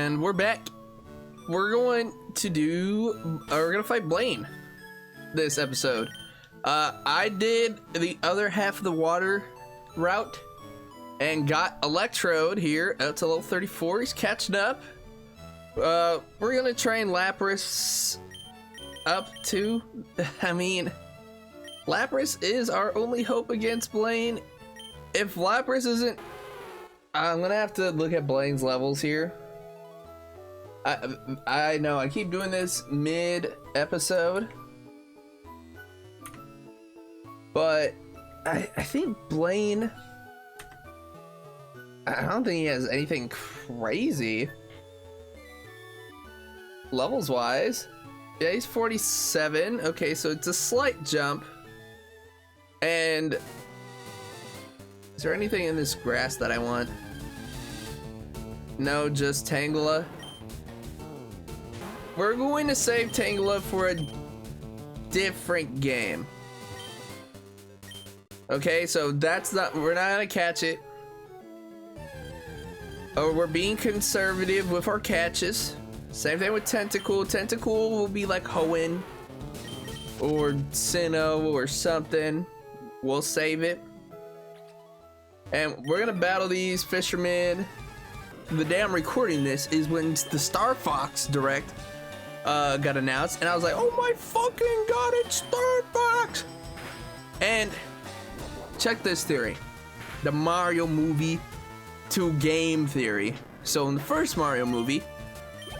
And we're back. We're going to fight Blaine this episode. I did the other half of the water route and got Electrode here up to level 34. He's catching up. We're gonna train Lapras up to, I mean, Lapras is our only hope against Blaine. If Lapras isn't, I'm gonna have to look at Blaine's levels here. I know I keep doing this mid-episode, but I think Blaine, I don't think he has anything crazy levels wise. Yeah, he's 47. Okay, so it's a slight jump. And is there anything in this grass that I want? No, just Tangela. We're going to save Tangela for a different game. Okay, so we're not gonna catch it. Oh, we're being conservative with our catches. Same thing with Tentacool. Tentacool will be like Hoenn or Sinnoh or something. We'll save it. And we're gonna battle these fishermen. The day I'm recording this is when the Star Fox Direct got announced, and I was like, oh my fucking god, it's Star Fox! And check this theory. The Mario movie to game theory. So in the first Mario movie,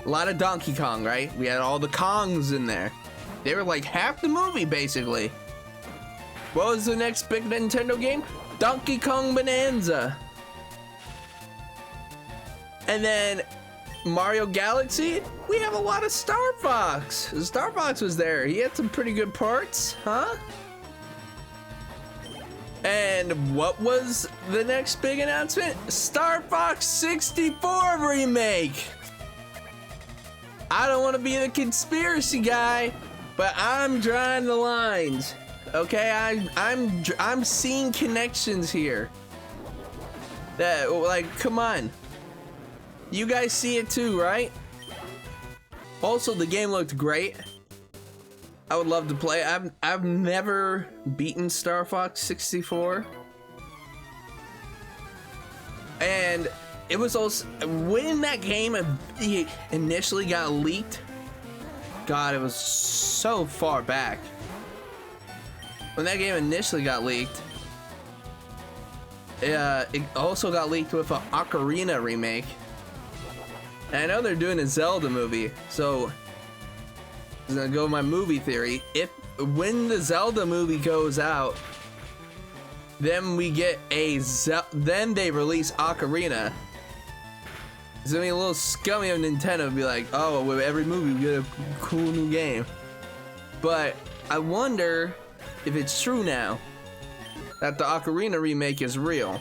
a lot of Donkey Kong, right? We had all the Kongs in there. They were like half the movie, basically. What was the next big Nintendo game? Donkey Kong Bonanza. And then Mario Galaxy, we have a lot of Star Fox. Star Fox was there. He had some pretty good parts, huh? And what was the next big announcement? Star Fox 64 remake. I don't want to be the conspiracy guy, but I'm drawing the lines. Okay, I'm seeing connections here. That, like, come on. You guys see it too, right? Also, the game looked great. I would love to play. I've never beaten Star Fox 64. And it was also when that game initially got leaked. God, it was so far back. When that game initially got leaked, it also got leaked with an Ocarina remake. And I know they're doing a Zelda movie, so I'm gonna go with my movie theory. When the Zelda movie goes out, then we get then they release Ocarina. It's gonna be a little scummy of Nintendo to be like, oh, with every movie we get a cool new game. But I wonder if it's true now that the Ocarina remake is real.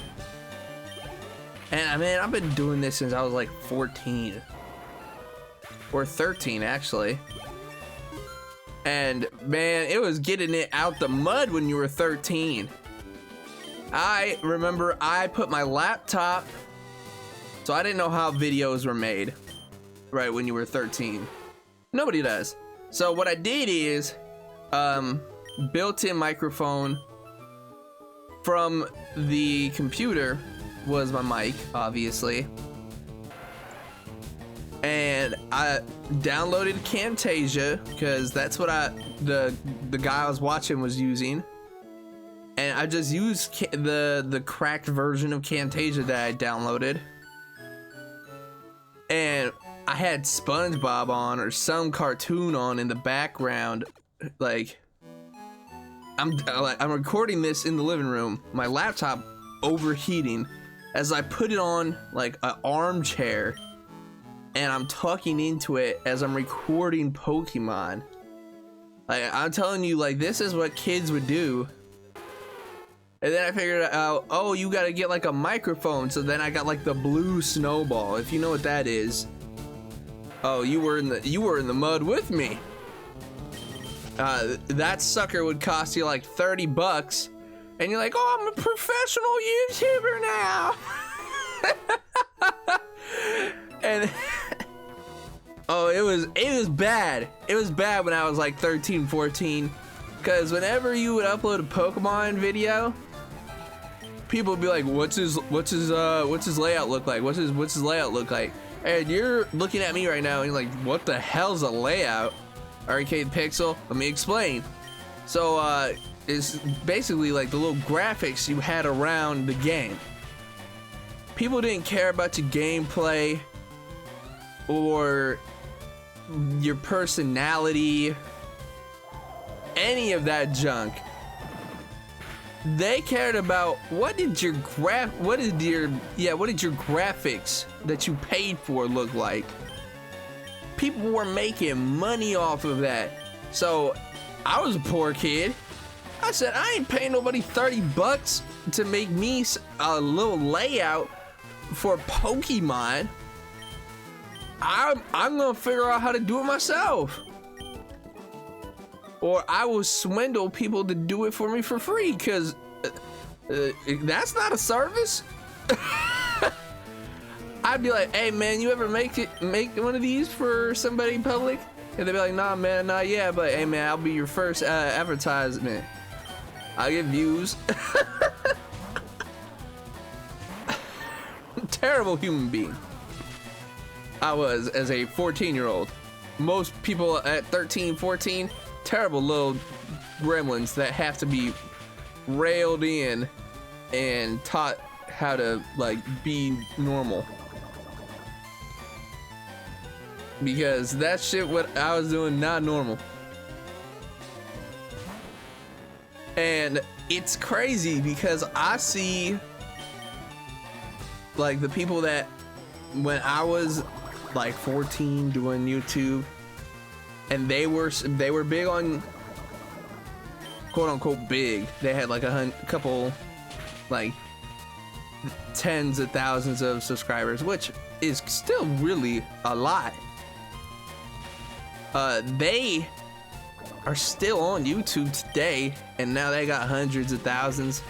And man, I've been doing this since I was like 14 or 13 actually. And man, it was getting it out the mud when you were 13. I remember I put my laptop, so I didn't know how videos were made, right, when you were 13. Nobody does. So what I did is, built-in microphone from the computer was my mic, obviously. And I downloaded Camtasia because that's what the guy I was watching was using. And I just used the cracked version of Camtasia that I downloaded. And I had SpongeBob on or some cartoon on in the background. Like, I'm recording this in the living room. My laptop overheating as I put it on like an armchair. And I'm talking into it as I'm recording Pokemon. Like, I'm telling you, like, this is what kids would do. And then I figured out, oh, you gotta get like a microphone. So then I got like the blue snowball, if you know what that is. Oh, you were in the mud with me. That sucker would cost you like 30 bucks. And you're like, oh, I'm a professional YouTuber now. Oh, it was bad. It was bad when I was like 13, 14. Cause whenever you would upload a Pokemon video, people would be like, what's his layout look like? What's his layout look like? And you're looking at me right now and you're like, what the hell's a layout? Arcade Pixel, let me explain. So it's basically like the little graphics you had around the game. People didn't care about your gameplay or your personality, any of that junk. They cared about what did your graphics that you paid for look like. People were making money off of that. So I was a poor kid. I said, I ain't paying nobody 30 bucks to make me a little layout for Pokemon. I'm gonna figure out how to do it myself. Or I will swindle people to do it for me for free, because that's not a service. I'd be like, hey man, you ever make one of these for somebody in public? And they'd be like, nah man, not yet, but hey man, I'll be your first advertisement. I'll get views. Terrible human being I was as a 14-year-old. Most people at 13, 14, terrible little gremlins that have to be railed in and taught how to like be normal, because that shit what I was doing not normal. And it's crazy because I see like the people that when I was like 14 doing YouTube, and they were big on, quote unquote big. They had like a couple like tens of thousands of subscribers, which is still really a lot. They are still on YouTube today, and now they got hundreds of thousands.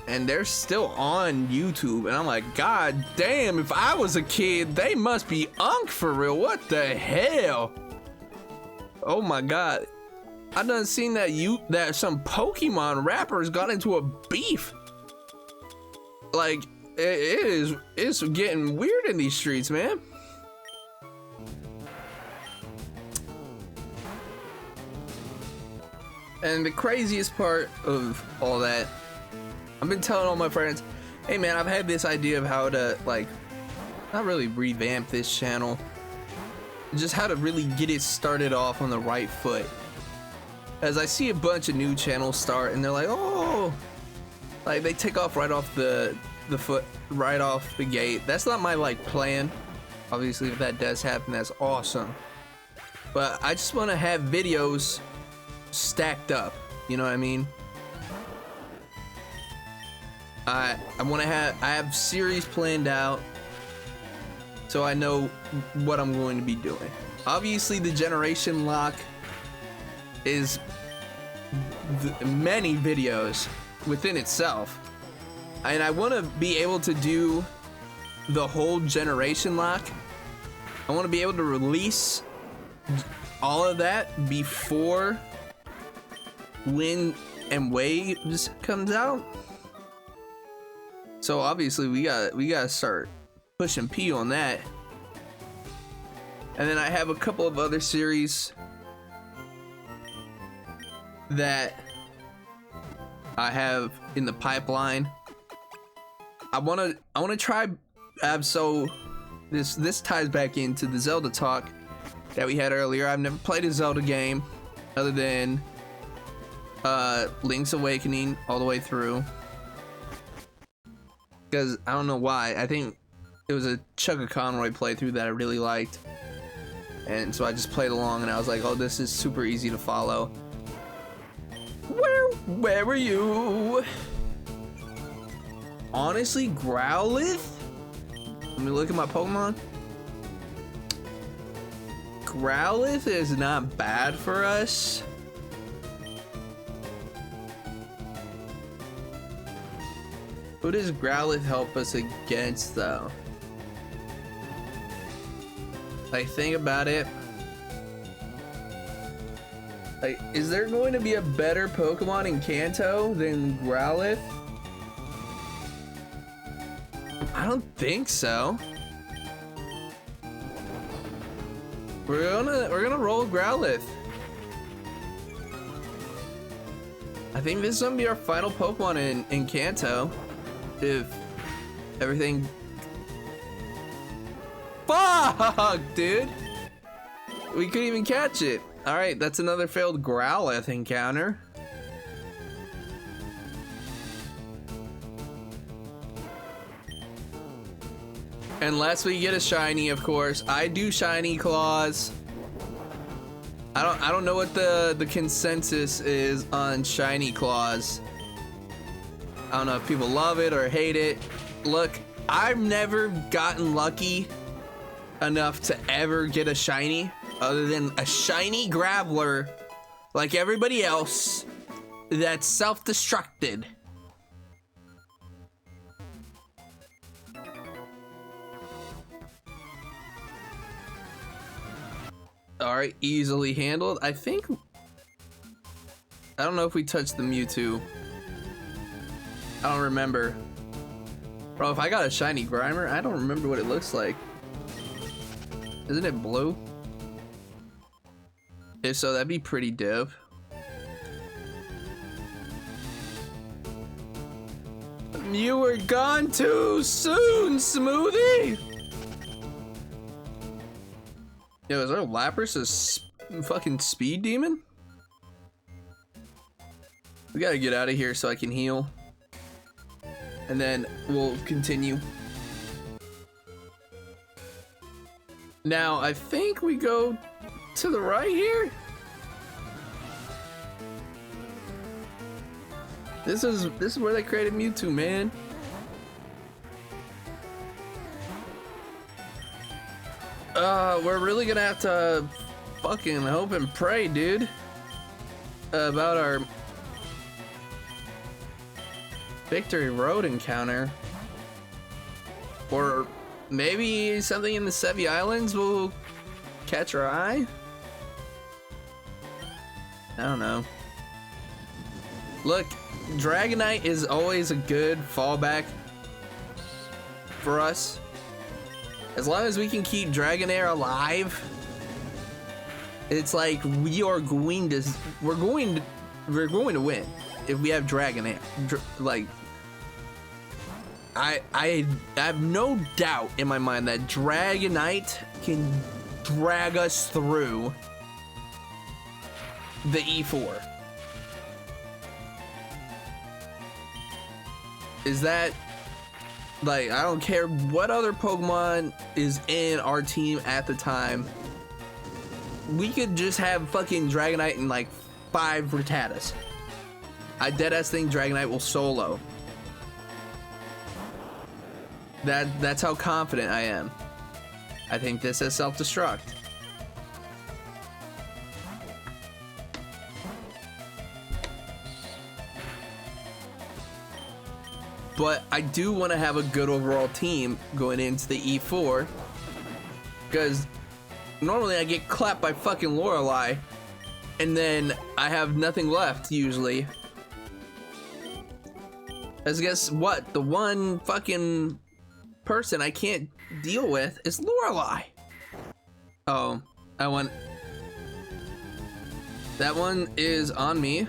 And they're still on YouTube, and I'm like, god damn, if I was a kid, they must be unk for real. What the hell? Oh my god. I done seen that some Pokemon rappers got into a beef. Like, it's getting weird in these streets, man. And the craziest part of all that, I've been telling all my friends, hey man, I've had this idea of how to like, not really revamp this channel, just how to really get it started off on the right foot. As I see a bunch of new channels start and they're like, oh, like they take off right off the foot, right off the gate. That's not my like plan. Obviously if that does happen, that's awesome. But I just want to have videos stacked up, you know what I mean? I have series planned out, so I know what I'm going to be doing. Obviously the Generationlocke is many videos within itself, and I want to be able to do the whole Generationlocke. I want to be able to release all of that before Wind and Waves comes out. So obviously we gotta start pushing P on that. And then I have a couple of other series that I have in the pipeline. I wanna try. So this ties back into the Zelda talk that we had earlier. I've never played a Zelda game other than Link's Awakening all the way through. Because I don't know why. I think it was a Chugga Conroy playthrough that I really liked, and so I just played along and I was like, oh, this is super easy to follow. Where were you? Honestly, Growlithe? Let me look at my Pokemon. Growlithe is not bad for us. Who does Growlithe help us against, though? Like, think about it. Like, is there going to be a better Pokemon in Kanto than Growlithe? I don't think so. We're gonna roll Growlithe. I think this is gonna be our final Pokemon in Kanto. If everything... Fuck, dude! We couldn't even catch it. Alright, that's another failed Growlithe encounter. Unless we get a shiny, of course. I do shiny claws. I don't know what the consensus is on shiny claws. I don't know if people love it or hate it. Look, I've never gotten lucky enough to ever get a shiny other than a shiny Graveler like everybody else that's self-destructed. Alright, easily handled. I think... I don't know if we touched the Mewtwo. I don't remember. Bro, if I got a shiny Grimer, I don't remember what it looks like. Isn't it blue? If so, that'd be pretty dope. You were gone too soon, Smoothie! Yo, is our Lapras a fucking speed demon? We gotta get out of here so I can heal. And then we'll continue. Now, I think we go to the right here. This is where they created Mewtwo, man. We're really gonna have to fucking hope and pray, dude, about our Victory Road encounter. Or maybe something in the Sevi Islands will catch our eye? I don't know. Look, Dragonite is always a good fallback for us. As long as we can keep Dragonair alive, it's like we're going to win if we have Dragonair. Like, I have no doubt in my mind that Dragonite can drag us through the E4. Is that... Like, I don't care what other Pokemon is in our team at the time. We could just have fucking Dragonite and like 5 Rattatas. I deadass think Dragonite will solo. That's how confident I am. I think this is self-destruct. But I do want to have a good overall team going into the E4, because normally I get clapped by fucking Lorelei, and then I have nothing left usually. As guess what? The one fucking person I can't deal with is Lorelei. Oh, that one is on me.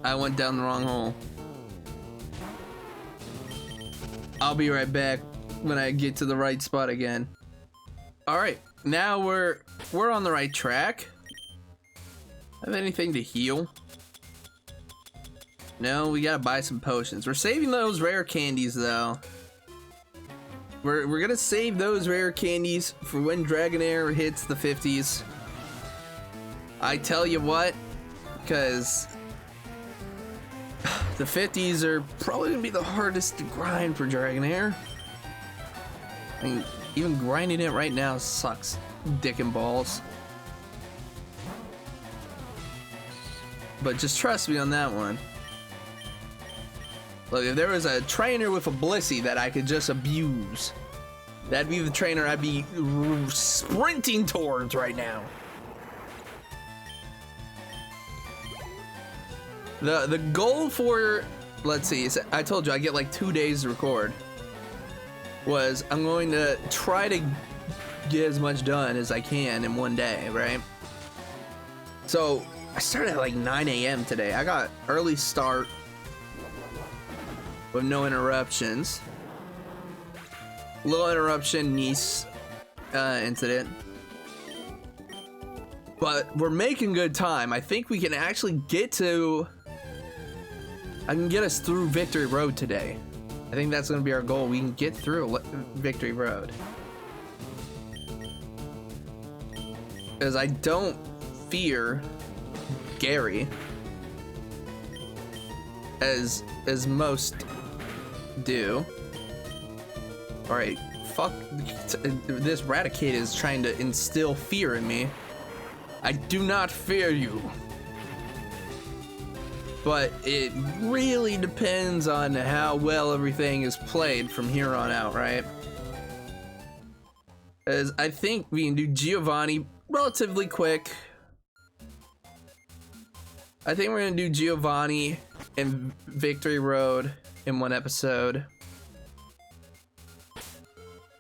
I went down the wrong hole. I'll be right back when I get to the right spot again. Alright, now we're on the right track. Have anything to heal? No, we gotta buy some potions. We're saving those rare candies though. We're gonna save those rare candies for when Dragonair hits the 50s. I tell you what, because the 50s are probably gonna be the hardest to grind for Dragonair. I mean, even grinding it right now sucks dick and balls. But just trust me on that one. Look, if there was a trainer with a Blissey that I could just abuse, That'd be the trainer I'd be sprinting towards right now. The goal for, let's see, I told you I get like 2 days to record. Was I'm going to try to get as much done as I can in one day, right? So I started at like 9 a.m. today. I got early start with no interruptions. Little interruption, niece incident. But we're making good time. I think we can actually get to... I can get us through Victory Road today. I think that's going to be our goal. We can get through Victory Road. Because I don't fear Gary as most do. Alright, fuck, this Raticate is trying to instill fear in me. I do not fear you. But it really depends on how well everything is played from here on out, right? As I think we can do Giovanni relatively quick. I think we're gonna do Giovanni and Victory Road in one episode,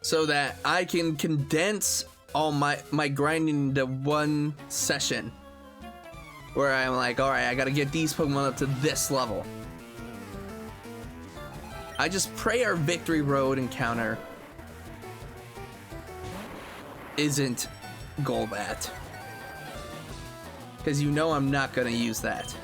so that I can condense all my grinding into one session, where I'm like, all right, I gotta get these Pokemon up to this level. I just pray our Victory Road encounter isn't Golbat, because you know I'm not gonna use that.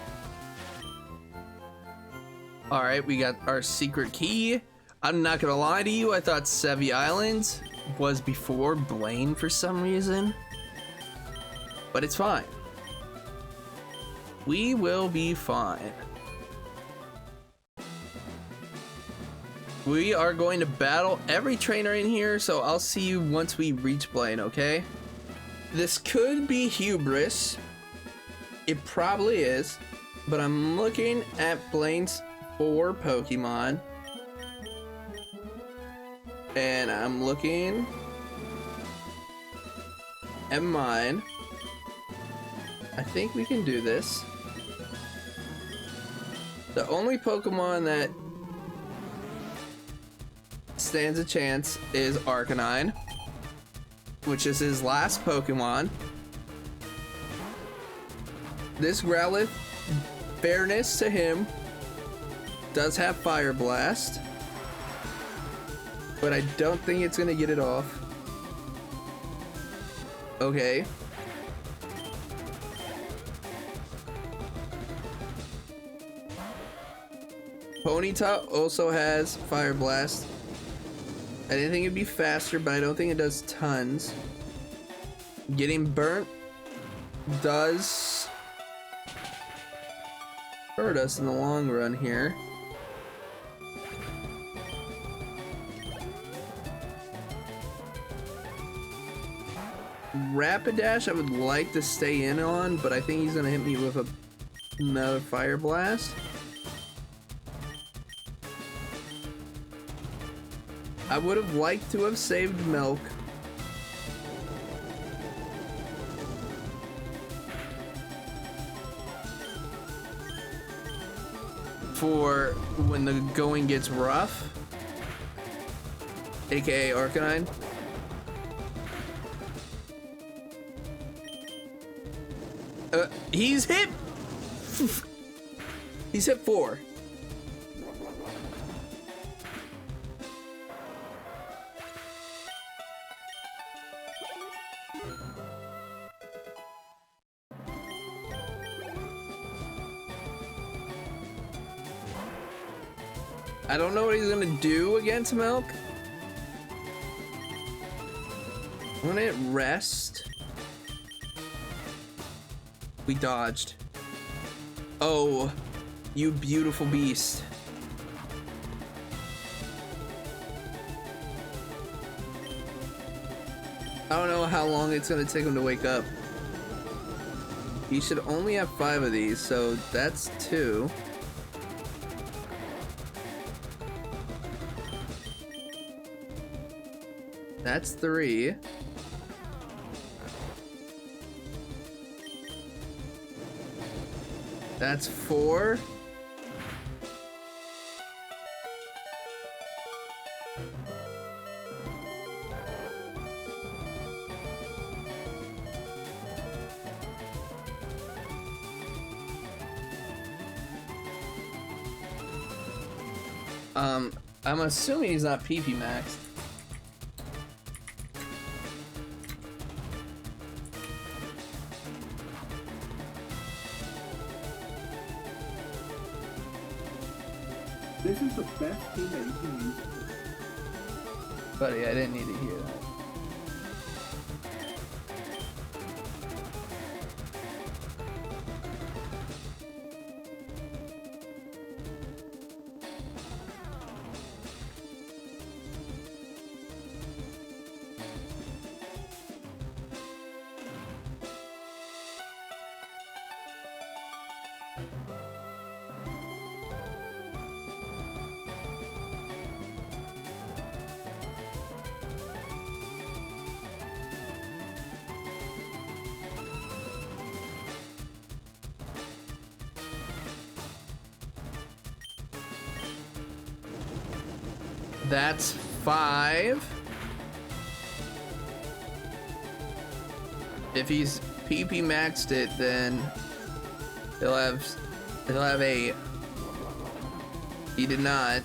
All right, we got our secret key. I'm not gonna lie to you, I thought Sevi Islands was before Blaine for some reason, but it's fine. We will be fine. We are going to battle every trainer in here, so I'll see you once we reach Blaine, okay? This could be hubris. It probably is, but I'm looking at Blaine's 4 Pokemon. And I'm looking at mine. I think we can do this. The only Pokemon that stands a chance is Arcanine, which is his last Pokemon. This Growlithe, fairness to him, does have Fire Blast, but I don't think it's gonna get it off. Okay. Ponyta also has Fire Blast. I didn't think it'd be faster, but I don't think it does tons. Getting burnt does hurt us in the long run here. Rapidash I would like to stay in on, but I think he's gonna hit me with another Fire Blast. I would have liked to have saved Milk. For when the going gets rough, aka Arcanine. He's hit. He's hit 4. I don't know what he's gonna do against Milk. I'm gonna hit rest. We dodged. Oh, you beautiful beast. I don't know how long it's gonna take him to wake up. He should only have 5 of these, so that's 2. That's 3. That's 4. I'm assuming he's not PP maxed. This is the best team that you can use. Buddy, I didn't need to hear that. That's 5. If he's PP maxed it, then he'll have 8. He did not.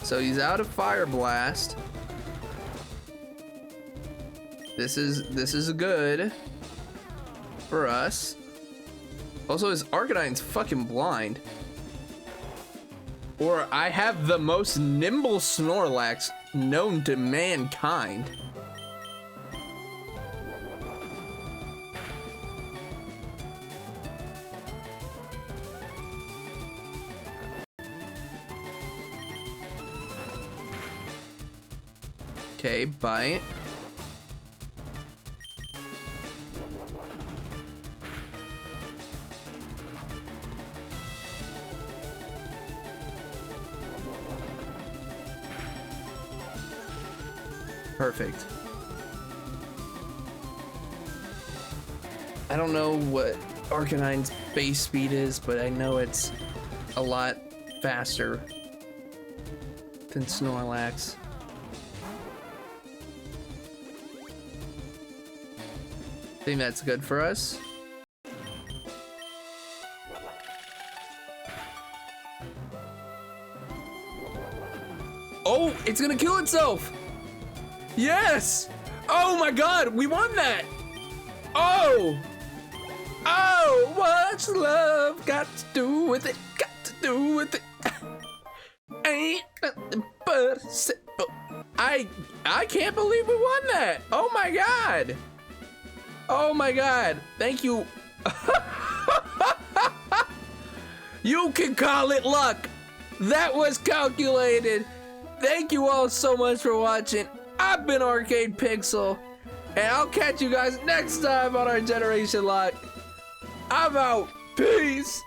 So he's out of Fire Blast. This is good for us. Also, his Arcanine's fucking blind. Or I have the most nimble Snorlax known to mankind. Okay, bite. Perfect. I don't know what Arcanine's base speed is, but I know it's a lot faster than Snorlax. I think that's good for us. Oh, it's gonna kill itself! Yes! Oh my god, we won that! Oh! Oh, what's love got to do with it? Got to do with it. Ain't nothing but simple. I can't believe we won that! Oh my god! Oh my god, thank you. You can call it luck. That was calculated. Thank you all so much for watching. I've been Arcade Pixel, and I'll catch you guys next time on our Generation Lock. I'm out. Peace.